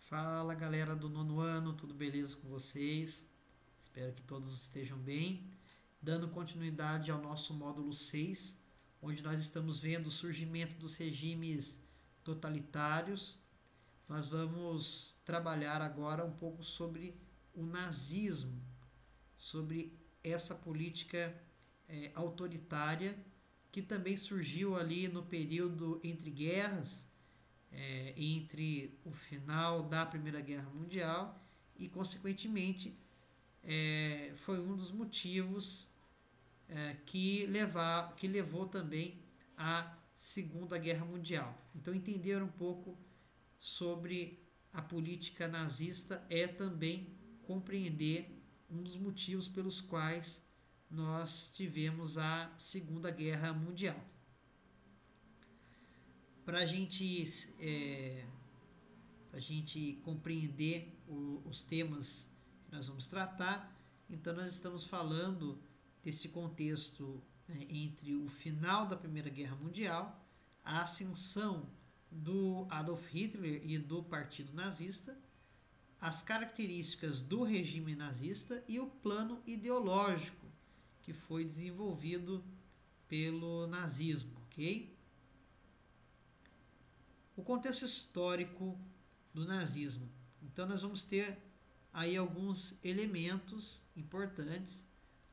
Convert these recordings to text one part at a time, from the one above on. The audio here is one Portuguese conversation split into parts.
Fala galera do nono ano, tudo beleza com vocês? Espero que todos estejam bem. Dando continuidade ao nosso módulo 6, onde nós estamos vendo o surgimento dos regimes totalitários, nós vamos trabalhar agora um pouco sobre o nazismo, sobre essa política autoritária que também surgiu ali no período entre guerras, entre o final da Primeira Guerra Mundial e, consequentemente, foi um dos motivos que levou também à Segunda Guerra Mundial. Então, entender um pouco sobre a política nazista é também compreender um dos motivos pelos quais nós tivemos a Segunda Guerra Mundial. Para a gente compreender os temas que nós vamos tratar, então nós estamos falando desse contexto entre o final da Primeira Guerra Mundial, a ascensão do Adolf Hitler e do Partido Nazista, as características do regime nazista e o plano ideológico que foi desenvolvido pelo nazismo, ok? O contexto histórico do nazismo. Então nós vamos ter aí alguns elementos importantes,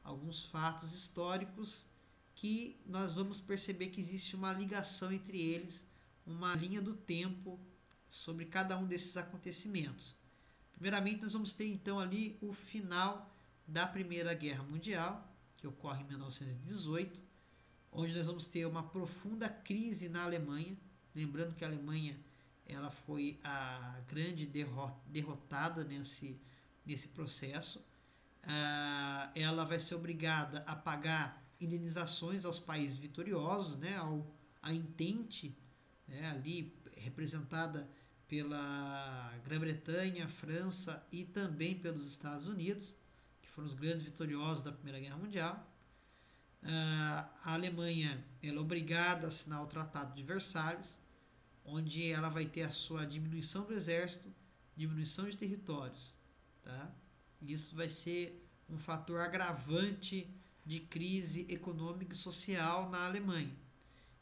alguns fatos históricos que nós vamos perceber que existe uma ligação entre eles, uma linha do tempo sobre cada um desses acontecimentos. Primeiramente nós vamos ter então ali o final da Primeira Guerra Mundial, que ocorre em 1918, onde nós vamos ter uma profunda crise na Alemanha. Lembrando que a Alemanha ela foi a grande derrotada nesse processo. Ela vai ser obrigada a pagar indenizações aos países vitoriosos, né, à Entente, né, ali representada pela Grã-Bretanha, França e também pelos Estados Unidos, que foram os grandes vitoriosos da Primeira Guerra Mundial. A Alemanha ela é obrigada a assinar o Tratado de Versalhes, onde ela vai ter a sua diminuição do exército, diminuição de territórios. Tá? Isso vai ser um fator agravante de crise econômica e social na Alemanha.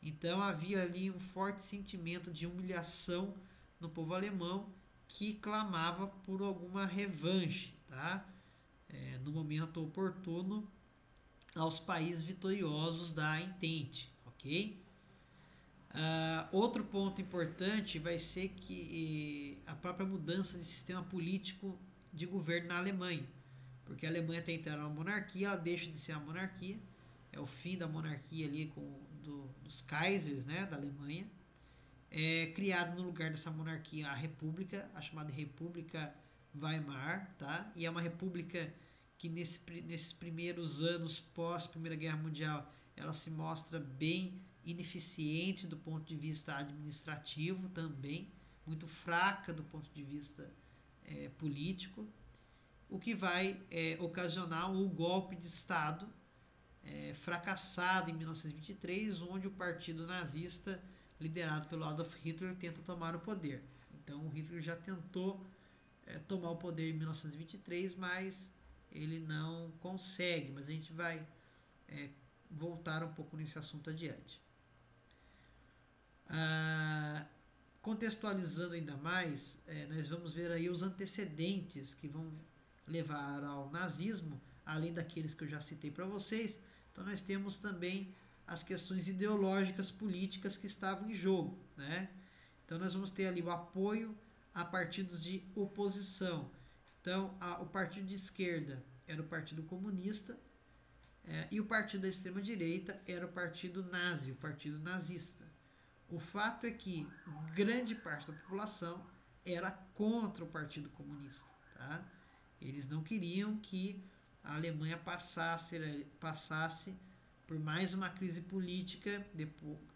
Então havia ali um forte sentimento de humilhação no povo alemão que clamava por alguma revanche, tá? No momento oportuno, aos países vitoriosos da Entente, ok? Outro ponto importante vai ser que a própria mudança de sistema político de governo na Alemanha, porque a Alemanha até então era uma monarquia, ela deixa de ser uma monarquia, é o fim da monarquia ali dos Kaisers, né, da Alemanha. É criado no lugar dessa monarquia a república, a chamada República Weimar, tá? E é uma república que nesses primeiros anos pós Primeira Guerra Mundial ela se mostra bem ineficiente do ponto de vista administrativo também, muito fraca do ponto de vista político, o que vai ocasionar o golpe de Estado fracassado em 1923, onde o partido nazista, liderado pelo Adolf Hitler, tenta tomar o poder. Então o Hitler já tentou tomar o poder em 1923, mas ele não consegue, mas a gente vai voltar um pouco nesse assunto adiante. Contextualizando ainda mais, nós vamos ver aí os antecedentes que vão levar ao nazismo, além daqueles que eu já citei para vocês. Então nós temos também as questões ideológicas políticas que estavam em jogo, né? Então nós vamos ter ali o apoio a partidos de oposição. Então o partido de esquerda era o Partido Comunista, e o partido da extrema-direita era o Partido Nazi, o Partido Nazista. O fato é que grande parte da população era contra o Partido Comunista. Tá? Eles não queriam que a Alemanha passasse por mais uma crise política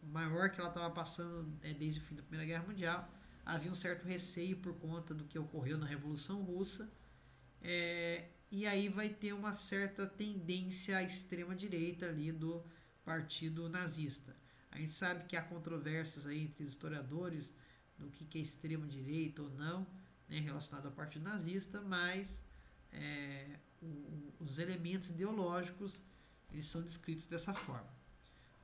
maior que ela estava passando desde o fim da Primeira Guerra Mundial. Havia um certo receio por conta do que ocorreu na Revolução Russa. E aí vai ter uma certa tendência à extrema-direita ali do Partido Nazista. A gente sabe que há controvérsias aí entre os historiadores do que é extrema-direita ou não. né, relacionado ao Partido Nazista, mas os elementos ideológicos eles são descritos dessa forma.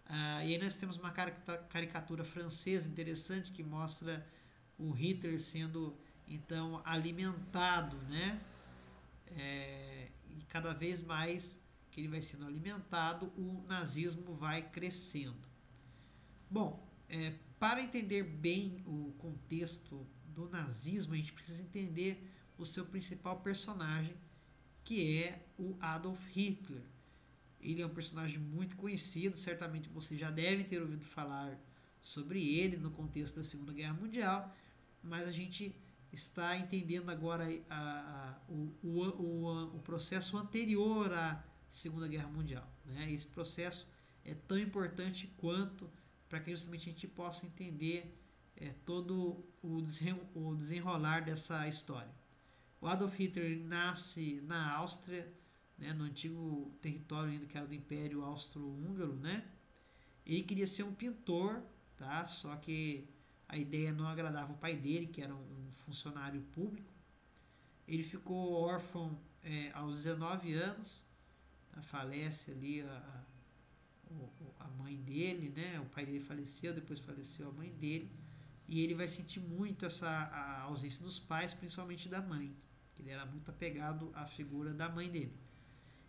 E aí nós temos uma caricatura francesa interessante que mostra o Hitler sendo então alimentado, né? E cada vez mais que ele vai sendo alimentado, o nazismo vai crescendo. Bom, para entender bem o contexto do nazismo, a gente precisa entender o seu principal personagem, que é o Adolf Hitler. Ele é um personagem muito conhecido, certamente você já deve ter ouvido falar sobre ele no contexto da Segunda Guerra Mundial, mas a gente está entendendo agora o processo anterior à Segunda Guerra Mundial, né? Esse processo é tão importante quanto para que justamente a gente possa entender todo o desenrolar dessa história. O Adolf Hitler nasce na Áustria, né, no antigo território ainda que era do Império Austro-Húngaro, né? Ele queria ser um pintor, tá? Só que a ideia não agradava o pai dele, que era um funcionário público. Ele ficou órfão aos 19 anos, falece ali a mãe dele, né? O pai dele faleceu, depois faleceu a mãe dele, e ele vai sentir muito a ausência dos pais, principalmente da mãe. Ele era muito apegado à figura da mãe dele.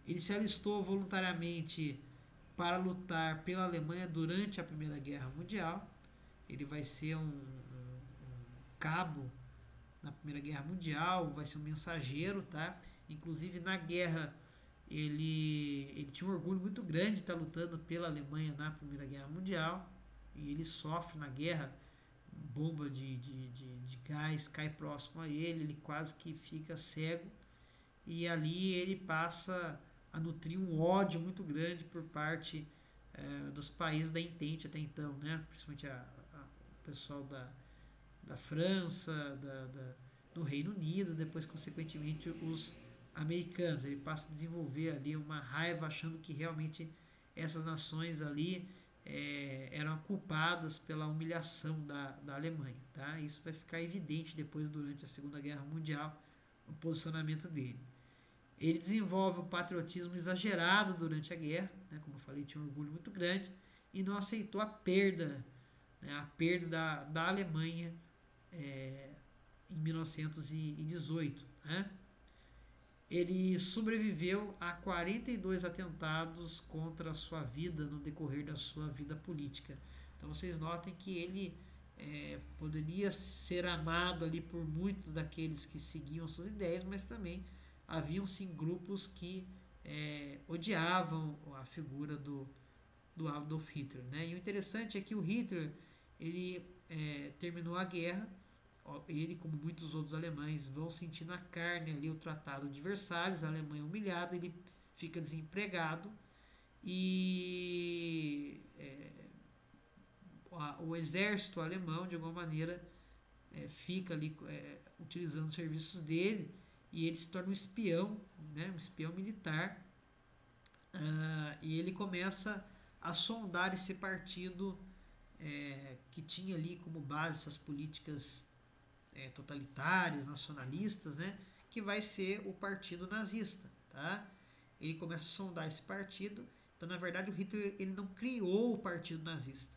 Ele se alistou voluntariamente para lutar pela Alemanha durante a Primeira Guerra Mundial. Ele vai ser um cabo na Primeira Guerra Mundial, vai ser um mensageiro, tá? Inclusive na guerra ele tinha um orgulho muito grande de estar lutando pela Alemanha na Primeira Guerra Mundial, e ele sofre na guerra, bomba de gás cai próximo a ele quase que fica cego, e ali ele passa a nutrir um ódio muito grande por parte dos países da Entente até então, né? Principalmente o pessoal da França, do Reino Unido, depois consequentemente os americanos. Ele passa a desenvolver ali uma raiva, achando que realmente essas nações ali eram culpadas pela humilhação da Alemanha, tá? Isso vai ficar evidente depois, durante a Segunda Guerra Mundial, o posicionamento dele. Ele desenvolve o patriotismo exagerado durante a guerra, né? Como eu falei, tinha um orgulho muito grande, e não aceitou a perda, né? A perda da Alemanha em 1918, né? Ele sobreviveu a 42 atentados contra a sua vida no decorrer da sua vida política. Então vocês notem que ele poderia ser amado ali por muitos daqueles que seguiam suas ideias, mas também haviam sim grupos que odiavam a figura do Adolf Hitler, né? E o interessante é que o Hitler ele terminou a guerra. Ele, como muitos outros alemães, vão sentir na carne ali o Tratado de Versalhes, a Alemanha humilhada, ele fica desempregado, e o exército alemão, de alguma maneira, fica ali utilizando os serviços dele, e ele se torna um espião, né, um espião militar, e ele começa a sondar esse partido que tinha ali como base essas políticas totalitárias, nacionalistas, né, que vai ser o Partido Nazista, tá? Ele começa a sondar esse partido. Então, na verdade, o Hitler ele não criou o Partido Nazista,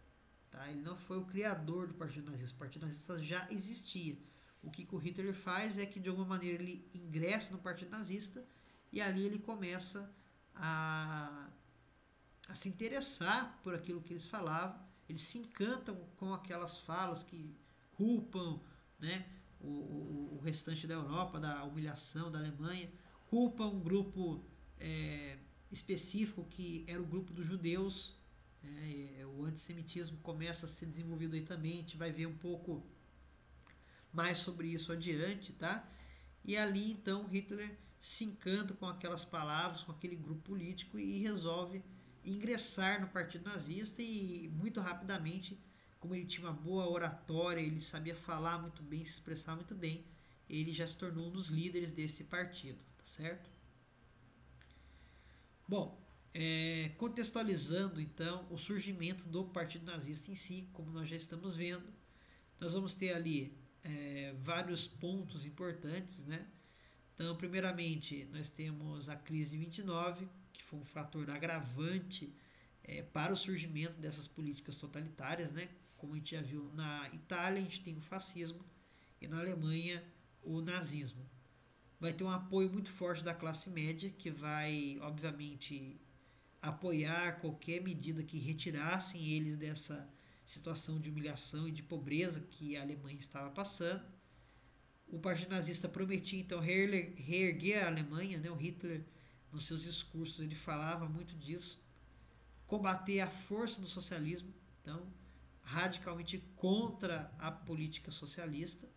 tá? Ele não foi o criador do Partido Nazista. O Partido Nazista já existia. O que o Hitler faz é que, de alguma maneira, ele ingressa no Partido Nazista, e ali ele começa a se interessar por aquilo que eles falavam. Eles se encantam com aquelas falas que culpam, né, o restante da Europa da humilhação da Alemanha, culpa um grupo específico, que era o grupo dos judeus. O antissemitismo começa a ser desenvolvido aí também, a gente vai ver um pouco mais sobre isso adiante, tá? E ali então Hitler se encanta com aquelas palavras, com aquele grupo político, e resolve ingressar no Partido Nazista, e muito rapidamente, como ele tinha uma boa oratória, ele sabia falar muito bem, se expressar muito bem, ele já se tornou um dos líderes desse partido, tá certo? Bom, contextualizando então o surgimento do Partido Nazista em si, como nós já estamos vendo, nós vamos ter ali vários pontos importantes, né? Então, primeiramente, nós temos a crise de 29, que foi um fator agravante para o surgimento dessas políticas totalitárias, né? Como a gente já viu, na Itália a gente tem o fascismo e na Alemanha o nazismo. Vai ter um apoio muito forte da classe média, que vai, obviamente, apoiar qualquer medida que retirassem eles dessa situação de humilhação e de pobreza que a Alemanha estava passando. O Partido Nazista prometia então reerguer a Alemanha, né? O Hitler, nos seus discursos, ele falava muito disso. Combater a força do socialismo, então, radicalmente contra a política socialista.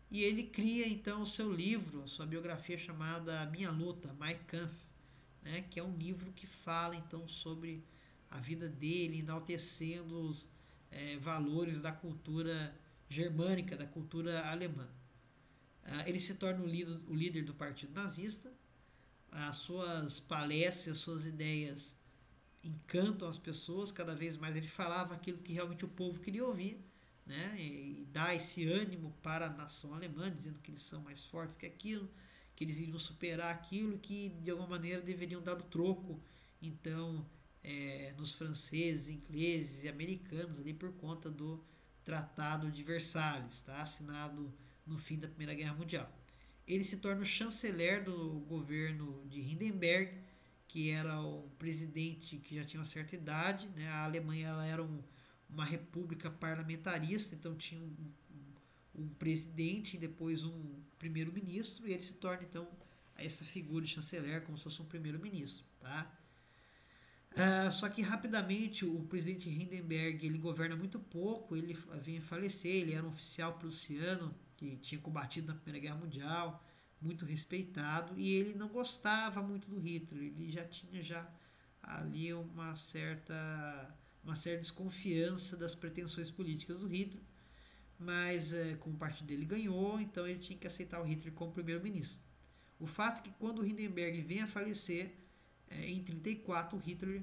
E ele cria então o seu livro, a sua biografia chamada Minha Luta, Mein Kampf, né? Que é um livro que fala então sobre a vida dele, enaltecendo os valores da cultura germânica, da cultura alemã. Ele se torna o líder do partido nazista. As suas palestras, as suas ideias encantam as pessoas. Cada vez mais ele falava aquilo que realmente o povo queria ouvir, né? E dá esse ânimo para a nação alemã, dizendo que eles são mais fortes que aquilo, que eles iriam superar aquilo, que de alguma maneira deveriam dar o troco então nos franceses, ingleses e americanos ali por conta do Tratado de Versalhes, tá? Assinado no fim da Primeira Guerra Mundial. Ele se torna o chanceler do governo de Hindenburg, que era um presidente que já tinha uma certa idade, né? A Alemanha ela era uma república parlamentarista, então tinha um presidente e depois um primeiro-ministro, e ele se torna então essa figura de chanceler como se fosse um primeiro-ministro, tá? Só que rapidamente o presidente Hindenburg ele governa muito pouco, ele vem a falecer, ele era um oficial prussiano que tinha combatido na Primeira Guerra Mundial, muito respeitado, e ele não gostava muito do Hitler, ele já tinha ali uma certa desconfiança das pretensões políticas do Hitler, mas como o partido dele ganhou, então ele tinha que aceitar o Hitler como primeiro-ministro. O fato é que quando o Hindenburg vem a falecer, em 1934, o Hitler,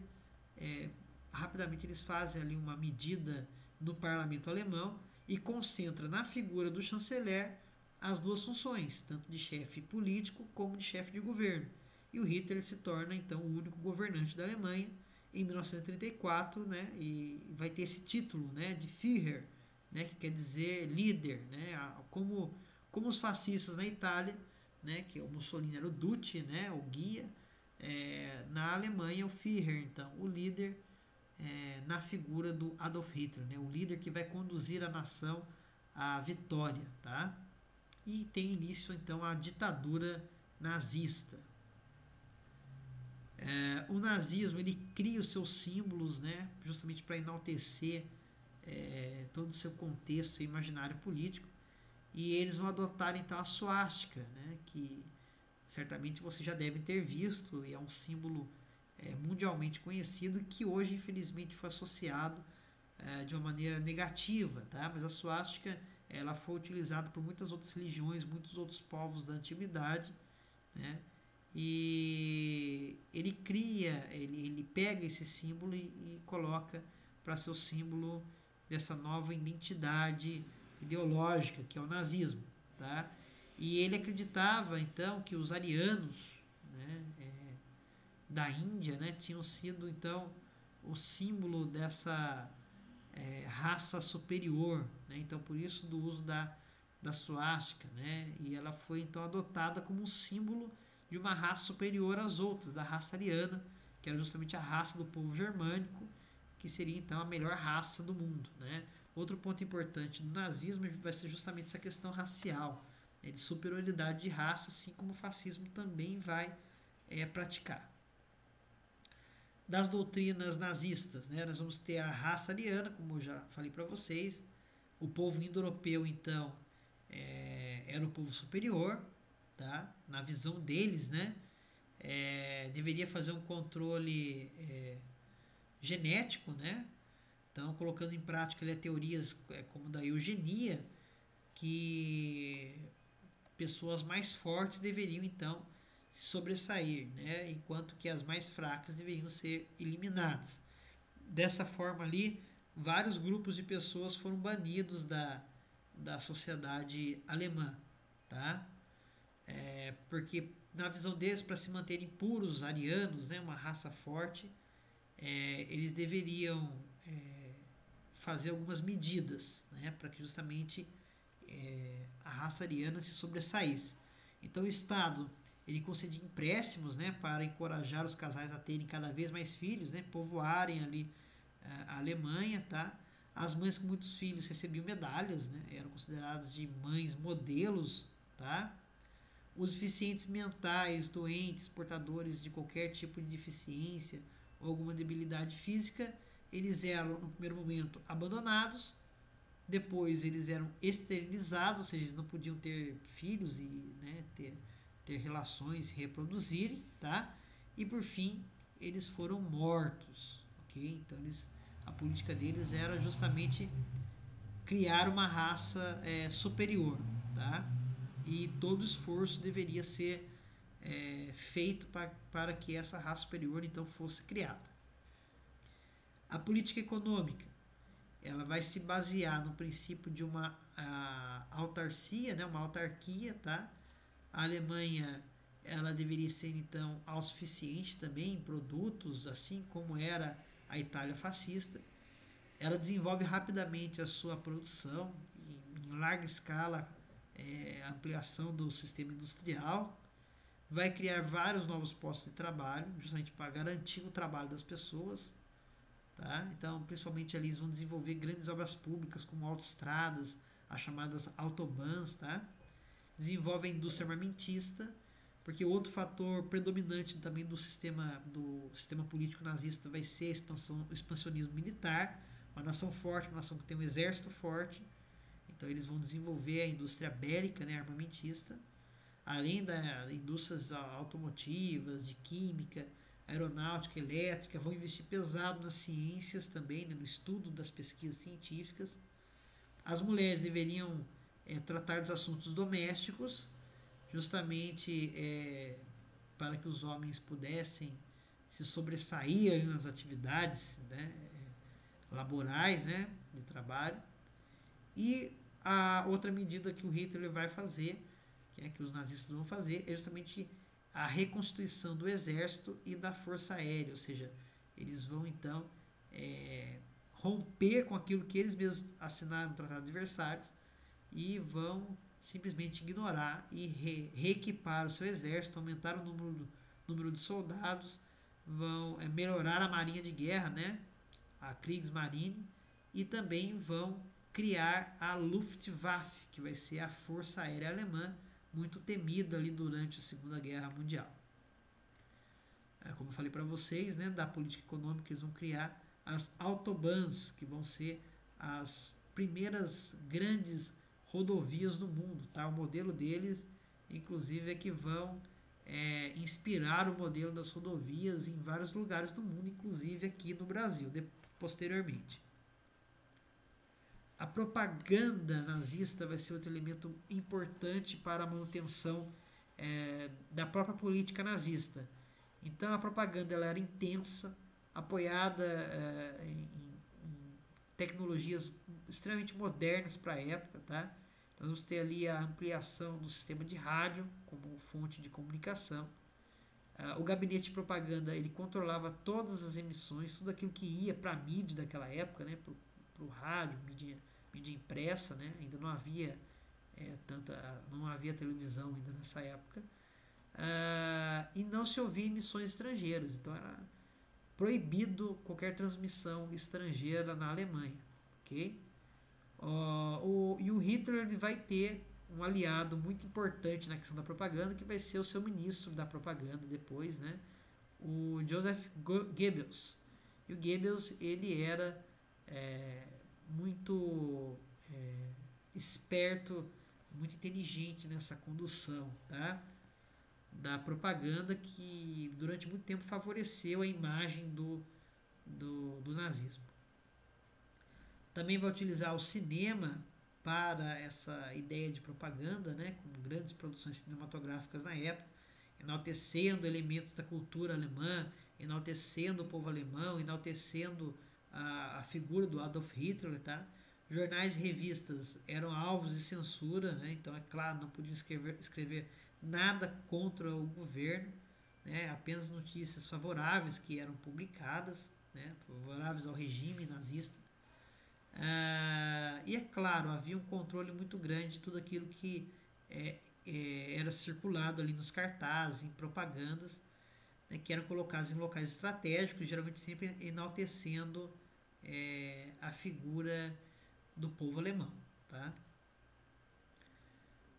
rapidamente eles fazem ali uma medida no parlamento alemão e concentra na figura do chanceler as duas funções, tanto de chefe político como de chefe de governo. E o Hitler se torna então o único governante da Alemanha em 1934, né, e vai ter esse título, né, de Führer, né, que quer dizer líder, né, como os fascistas na Itália, né, que o Mussolini era o Duce, né, o guia, na Alemanha o Führer, então o líder, na figura do Adolf Hitler, né, o líder que vai conduzir a nação à vitória, tá? E tem início então a ditadura nazista. O nazismo ele cria os seus símbolos, né, justamente para enaltecer todo o seu contexto e imaginário político, e eles vão adotar então a suástica, né, que certamente você já deve ter visto, e é um símbolo mundialmente conhecido, que hoje infelizmente foi associado de uma maneira negativa, tá? Mas a suástica ela foi utilizada por muitas outras religiões, muitos outros povos da antiguidade, né? E ele cria, ele pega esse símbolo e coloca para ser o símbolo dessa nova identidade ideológica que é o nazismo, tá? E ele acreditava então que os arianos, né, da Índia, né, tinham sido então o símbolo dessa raça superior, né? Então por isso do uso da suástica, né? E ela foi então adotada como um símbolo de uma raça superior às outras, da raça ariana, que era justamente a raça do povo germânico, que seria então a melhor raça do mundo, né? Outro ponto importante do nazismo vai ser justamente essa questão racial, né, de superioridade de raça, assim como o fascismo também vai praticar. Das doutrinas nazistas, né, nós vamos ter a raça ariana, como eu já falei para vocês. O povo indo-europeu, então, era o povo superior, tá? Na visão deles, né? Deveria fazer um controle genético, né? Então, colocando em prática teorias como da eugenia, que pessoas mais fortes deveriam, então, se sobressair, né? Enquanto que as mais fracas deveriam ser eliminadas. Dessa forma ali, vários grupos de pessoas foram banidos da sociedade alemã, tá? Porque na visão deles, para se manterem puros, arianos, né, uma raça forte, eles deveriam fazer algumas medidas, né, para que justamente a raça ariana se sobressaísse. Então o Estado ele concedia empréstimos, né, para encorajar os casais a terem cada vez mais filhos, né, povoarem ali a Alemanha, tá? As mães com muitos filhos recebiam medalhas, né, eram consideradas de mães modelos, tá? Os deficientes mentais, doentes, portadores de qualquer tipo de deficiência ou alguma debilidade física, eles eram no primeiro momento abandonados, depois eles eram esterilizados, ou seja, eles não podiam ter filhos e, né, ter relações, se reproduzirem, tá? E por fim, eles foram mortos, ok? Então a política deles era justamente criar uma raça superior, tá? E todo esforço deveria ser feito para que essa raça superior então fosse criada. A política econômica ela vai se basear no princípio de uma autarcia, né, uma autarquia, tá? A Alemanha ela deveria ser então autossuficiente também em produtos, assim como era a Itália fascista. Ela desenvolve rapidamente a sua produção em larga escala, a ampliação do sistema industrial, vai criar vários novos postos de trabalho, justamente para garantir o trabalho das pessoas, tá? Então, principalmente ali eles vão desenvolver grandes obras públicas como autoestradas, as chamadas autobahns, tá? Desenvolve a indústria armamentista, porque outro fator predominante também do sistema político nazista vai ser o expansionismo militar, uma nação forte, uma nação que tem um exército forte. Então eles vão desenvolver a indústria bélica, né, armamentista, além das indústrias automotivas, de química, aeronáutica, elétrica, vão investir pesado nas ciências também, né, no estudo das pesquisas científicas. As mulheres deveriam tratar dos assuntos domésticos, justamente para que os homens pudessem se sobressair ali nas atividades, né, laborais, né, de trabalho. E a outra medida que o Hitler vai fazer, que os nazistas vão fazer, é justamente a reconstituição do exército e da força aérea, ou seja, eles vão então romper com aquilo que eles mesmos assinaram no Tratado de Versalhes e vão simplesmente ignorar e reequipar o seu exército, aumentar o número de soldados, vão melhorar a marinha de guerra, né, a Kriegsmarine, e também vão criar a Luftwaffe, que vai ser a força aérea alemã, muito temida ali durante a Segunda Guerra Mundial. Como eu falei para vocês, né, da política econômica, eles vão criar as Autobahns, que vão ser as primeiras grandes rodovias do mundo, tá? O modelo deles, inclusive, é que vão inspirar o modelo das rodovias em vários lugares do mundo, inclusive aqui no Brasil, posteriormente. A propaganda nazista vai ser outro elemento importante para a manutenção da própria política nazista. Então a propaganda ela era intensa, apoiada em tecnologias extremamente modernas para a época, tá? Nós vamos ter ali a ampliação do sistema de rádio como fonte de comunicação. O gabinete de propaganda ele controlava todas as emissões, tudo aquilo que ia para a mídia daquela época, né? Para o rádio, mídia impressa, né? Ainda não havia não havia televisão ainda nessa época. E não se ouvia emissões estrangeiras, então era proibido qualquer transmissão estrangeira na Alemanha, ok? E o Hitler vai ter um aliado muito importante na questão da propaganda, que vai ser o seu ministro da propaganda depois, né? O Joseph Goebbels. E o Goebbels, ele era muito esperto, muito inteligente nessa condução, tá? Da propaganda, que durante muito tempo favoreceu a imagem do nazismo. Também vai utilizar o cinema para essa ideia de propaganda, né, com grandes produções cinematográficas na época, enaltecendo elementos da cultura alemã, enaltecendo o povo alemão, enaltecendo a figura do Adolf Hitler, tá? Jornais e revistas eram alvos de censura, né? Então, é claro, não podiam escrever nada contra o governo, né? Apenas notícias favoráveis que eram publicadas, né? Favoráveis ao regime nazista. E é claro, havia um controle muito grande de tudo aquilo que era circulado ali nos cartazes, em propagandas, né? Que eram colocadas em locais estratégicos, geralmente sempre enaltecendo a figura do povo alemão. Tá?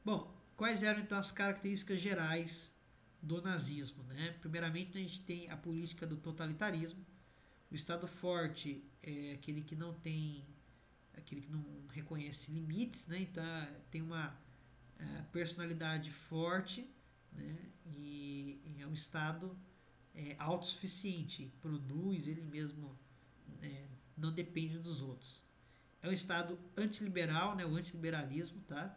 Bom, quais eram então as características gerais do nazismo? Né? Primeiramente, a gente tem a política do totalitarismo. O Estado forte é aquele que não reconhece limites, né? Então tem uma personalidade forte, né? E é um Estado autossuficiente, produz ele mesmo, não depende dos outros. É um Estado antiliberal, né? O antiliberalismo, tá?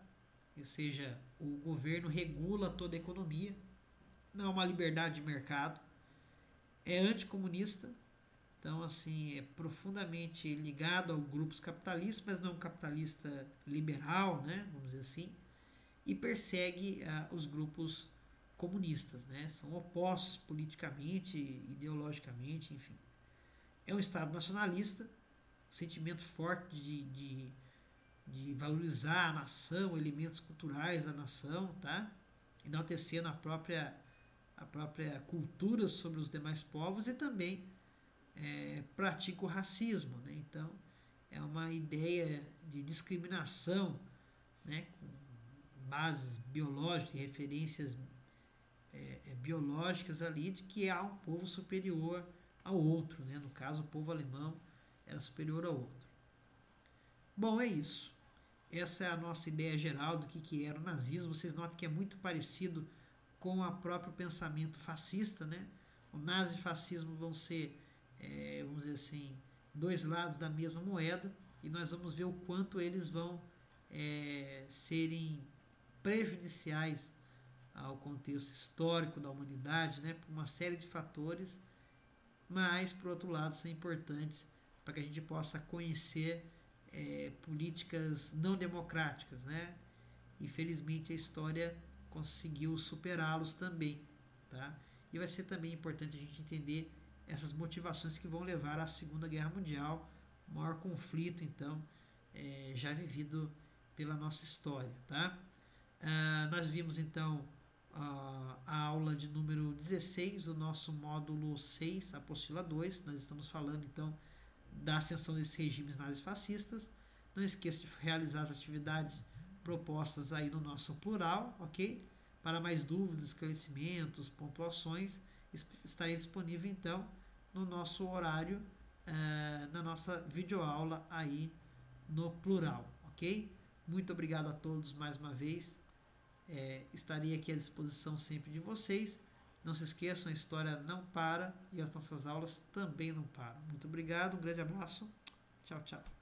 Ou seja, o governo regula toda a economia, não há uma liberdade de mercado. É anticomunista, então assim, é profundamente ligado a grupos capitalistas, mas não é um capitalista liberal, né? Vamos dizer assim, e persegue os grupos comunistas, né? São opostos politicamente, ideologicamente, enfim. É um Estado nacionalista, sentimento forte de valorizar a nação, elementos culturais da nação, tá? Enaltecendo a própria cultura sobre os demais povos e também pratica o racismo, né? Então é uma ideia de discriminação, né? Com bases biológicas, referências biológicas ali de que há um povo superior ao outro, né? No caso o povo alemão era superior ao outro. Bom, é isso. Essa é a nossa ideia geral do que era o nazismo. Vocês notam que é muito parecido com o próprio pensamento fascista, né? O nazifascismo vão ser, vamos dizer assim, dois lados da mesma moeda, e nós vamos ver o quanto eles vão serem prejudiciais ao contexto histórico da humanidade, né? Por uma série de fatores, mas, por outro lado, são importantes para que a gente possa conhecer políticas não democráticas, né? Infelizmente a história conseguiu superá-los também, tá? E vai ser também importante a gente entender essas motivações que vão levar à Segunda Guerra Mundial, o maior conflito então já vivido pela nossa história, tá? Nós vimos então a aula de número 16 do nosso módulo 6, apostila 2. Nós estamos falando então da ascensão desses regimes nazifascistas. Não esqueça de realizar as atividades propostas aí no nosso plural, ok? Para mais dúvidas, esclarecimentos, pontuações, estarei disponível então no nosso horário, na nossa videoaula aí no plural, ok? Muito obrigado a todos mais uma vez. Estarei aqui à disposição sempre de vocês. Não se esqueçam, a história não para e as nossas aulas também não param. Muito obrigado, um grande abraço. Tchau, tchau.